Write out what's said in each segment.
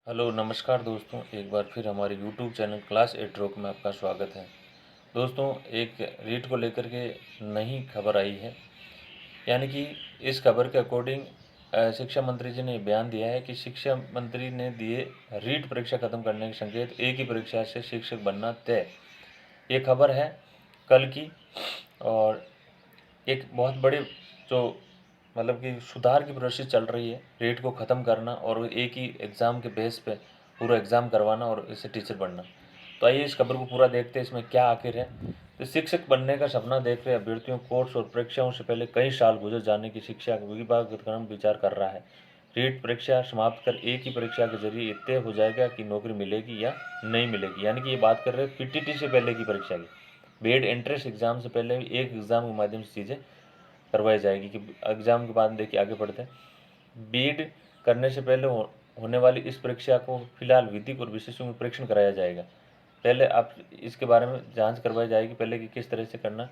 Hello नमस्कार दोस्तों, एक बार फिर हमारे YouTube channel class eight rock में आपका स्वागत है। दोस्तों, एक रीट को लेकर के नई खबर आई है, यानी कि इस खबर के अकॉर्डिंग शिक्षा मंत्री जी ने बयान दिया है कि शिक्षा मंत्री ने दिए रीट परीक्षा खत्म करने के संकेत, एक ही परीक्षा से शिक्षक बनना तय। ये खबर है कल की, और एक बहुत बड़े जो मतलब कि सुधार की प्रोसेस चल रही है, रेट को ख़त्म करना और एक ही एग्ज़ाम के बेस पे पूरा एग्ज़ाम करवाना और इससे टीचर बनना। तो आइए इस खबर को पूरा देखते हैं, इसमें क्या आखिर है। तो शिक्षक बनने का सपना देख रहे अभ्यर्थियों कोर्स और परीक्षाओं से पहले कई साल गुजर जाने की शिक्षा विभाग क्रम विचार कर रहा है। रीट परीक्षा समाप्त कर एक ही परीक्षा के जरिए तय हो जाएगा कि नौकरी मिलेगी या नहीं मिलेगी। यानी कि ये बात कर रहे हैं पीटीटी से पहले की परीक्षा की, बीएड एंट्रेंस एग्ज़ाम से पहले एक एग्ज़ाम के माध्यम से चीज़ें करवाई जाएगी कि एग्ज़ाम के बाद देखिए आगे बढ़ते हैं। बीएड करने से पहले होने वाली इस परीक्षा को फिलहाल विधिक और विशेषज्ञों में परीक्षण कराया जाएगा। पहले आप इसके बारे में जांच करवाई जाएगी पहले कि किस तरह से करना।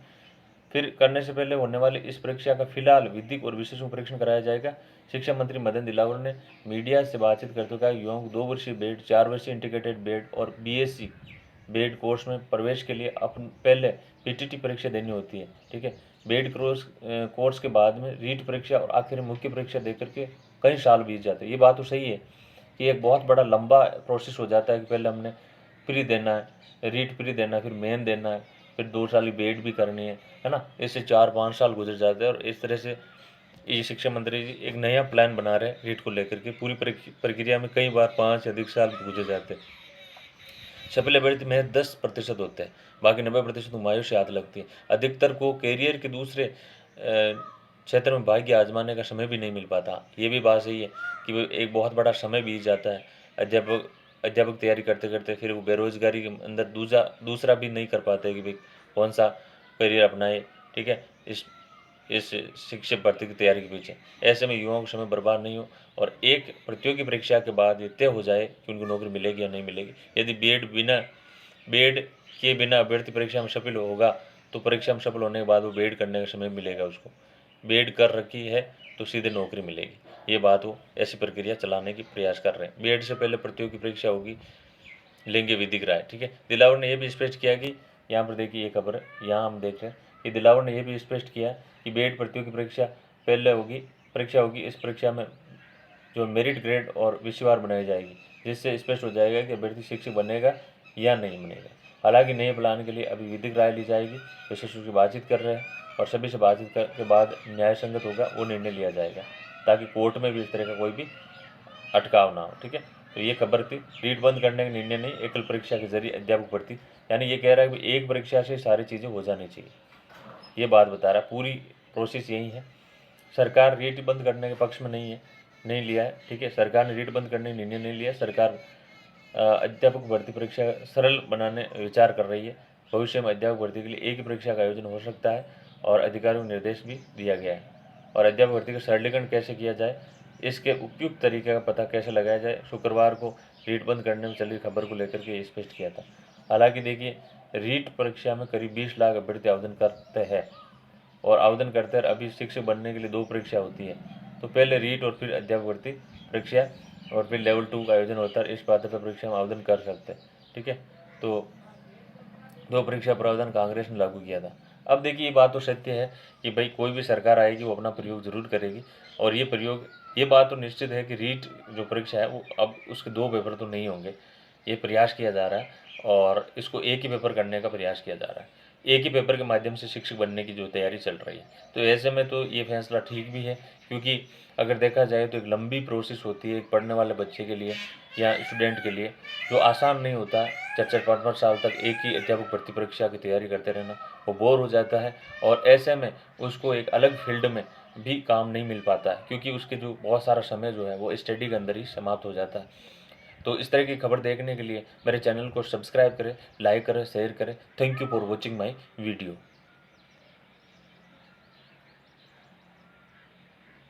फिर करने से पहले होने वाली इस परीक्षा का फिलहाल विधिक और विशेषज्ञ परीक्षण कराया जाएगा। शिक्षा मंत्री मदन दिलावर ने मीडिया से बातचीत करते हुए कहा, युवाओं को 2 वर्षीय बीएड, 4 वर्षीय इंटीग्रेटेड बीएड और बीएससी बीएड कोर्स में प्रवेश के लिए अपन पहले पीटीटी परीक्षा देनी होती है। ठीक है, बीएड कोर्स के बाद में रीट परीक्षा और आखिर में मुख्य परीक्षा देकर के कई साल बीत जाते हैं। ये बात तो सही है कि एक बहुत बड़ा लंबा प्रोसेस हो जाता है कि पहले हमने प्री देना है, रीट प्री देना है, फिर मेन देना है, फिर 2 साल की बीएड भी करनी है ना। इससे 4-5 साल गुजर जाते हैं और इस तरह से ये शिक्षा मंत्री जी एक नया प्लान बना रहे हैं रीट को लेकर के। पूरी प्रक्रिया में कई बार 5 से अधिक साल गुजर जाते हैं। सफल अभ्यर्थी में 10% होते हैं, बाकी 90% हुमायूं से हाथ लगती है। अधिकतर को कैरियर के दूसरे क्षेत्र में भाग्य आजमाने का समय भी नहीं मिल पाता। ये भी बात सही है कि वो एक बहुत बड़ा समय बीत जाता है अध्यापक तैयारी करते करते, फिर वो बेरोजगारी के अंदर दूसरा भी नहीं कर पाते कि भाई कौन सा करियर अपनाए। ठीक है, इस शिक्षक भर्ती की तैयारी के पीछे ऐसे में युवाओं का समय बर्बाद नहीं हो और एक प्रतियोगी परीक्षा के बाद ये तय हो जाए कि उनको नौकरी मिलेगी या नहीं मिलेगी। यदि बीएड किए बिना अभ्यर्थी परीक्षा में सफल होगा तो परीक्षा में सफल होने के बाद वो बीएड करने का समय मिलेगा उसको। बीएड कर रखी है तो सीधे नौकरी मिलेगी। ये बात वो ऐसी प्रक्रिया चलाने की प्रयास कर रहे हैं। बीएड से पहले प्रतियोगी परीक्षा होगी, लेंगे विधिक राय। ठीक है, दिलावर ने यह भी स्पष्ट किया कि यहाँ पर देखिए ये खबर यहाँ हम देख रहे हैं कि दिलावर ने यह भी स्पष्ट किया कि बीएड प्रतियोगी परीक्षा पहले होगी। इस परीक्षा में जो मेरिट ग्रेड और विषयवार बनाई जाएगी, जिससे स्पष्ट हो जाएगा कि अभ्यर्थी शिक्षक बनेगा या नहीं बनेगा। हालांकि नए प्लान के लिए अभी विधिक राय ली जाएगी, विशेषज्ञों की बातचीत कर रहे हैं और सभी से बातचीत के बाद न्याय संगत होगा वो निर्णय लिया जाएगा, ताकि कोर्ट में भी इस तरह का कोई भी अटकाव ना हो। ठीक है, तो ये खबर थी। रीट बंद करने का निर्णय नहीं, एकल परीक्षा के जरिए अध्यापक भर्ती, यानी ये कह रहा है कि एक परीक्षा से सारी चीज़ें हो जानी चाहिए। ये बात बता रहा है, पूरी प्रोसेस यही है। सरकार रीट बंद करने के पक्ष में नहीं लिया है। ठीक है, सरकार ने रीट बंद करने का निर्णय नहीं लिया। सरकार अध्यापक भर्ती परीक्षा सरल बनाने विचार कर रही है। भविष्य में अध्यापक भर्ती के लिए एक ही परीक्षा का आयोजन हो सकता है और अधिकारियों को निर्देश भी दिया गया है। और अध्यापक भर्ती का सरलीकरण कैसे किया जाए, इसके उपयुक्त तरीके का पता कैसे लगाया जाए, शुक्रवार को रीट बंद करने में चली खबर को लेकर के स्पष्ट किया था। हालांकि देखिए, रीट परीक्षा में करीब 20 लाख अभ्यर्थी आवेदन करते हैं और आवेदन करते हैं। अभी शिक्षक बनने के लिए 2 परीक्षा होती है, तो पहले रीट और फिर अध्यापक भर्ती परीक्षा और फिर लेवल 2 का आयोजन होता है। इस पात्रता परीक्षा में आवेदन कर सकते हैं। ठीक है, तो 2 परीक्षा प्रावधान कांग्रेस ने लागू किया था। अब देखिए, ये बात तो सत्य है कि भाई कोई भी सरकार आएगी वो अपना प्रयोग जरूर करेगी, और ये बात तो निश्चित है कि रीट जो परीक्षा है वो अब उसके 2 पेपर तो नहीं होंगे। ये प्रयास किया जा रहा है और इसको एक ही पेपर करने का प्रयास किया जा रहा है। एक ही पेपर के माध्यम से शिक्षक बनने की जो तैयारी चल रही है, तो ऐसे में तो ये फैसला ठीक भी है, क्योंकि अगर देखा जाए तो एक लंबी प्रोसेस होती है एक पढ़ने वाले बच्चे के लिए या स्टूडेंट के लिए, जो आसान नहीं होता। 4-4, 5-5 साल तक एक ही अध्यापक भर्ती परीक्षा की तैयारी करते रहना, वो बोर हो जाता है और ऐसे में उसको एक अलग फील्ड में भी काम नहीं मिल पाता है, क्योंकि उसके जो बहुत सारा समय जो है वो स्टडी के अंदर ही समाप्त हो जाता है। तो इस तरह की खबर देखने के लिए मेरे चैनल को सब्सक्राइब करें, लाइक करें, शेयर करें। Thank you for watching my video.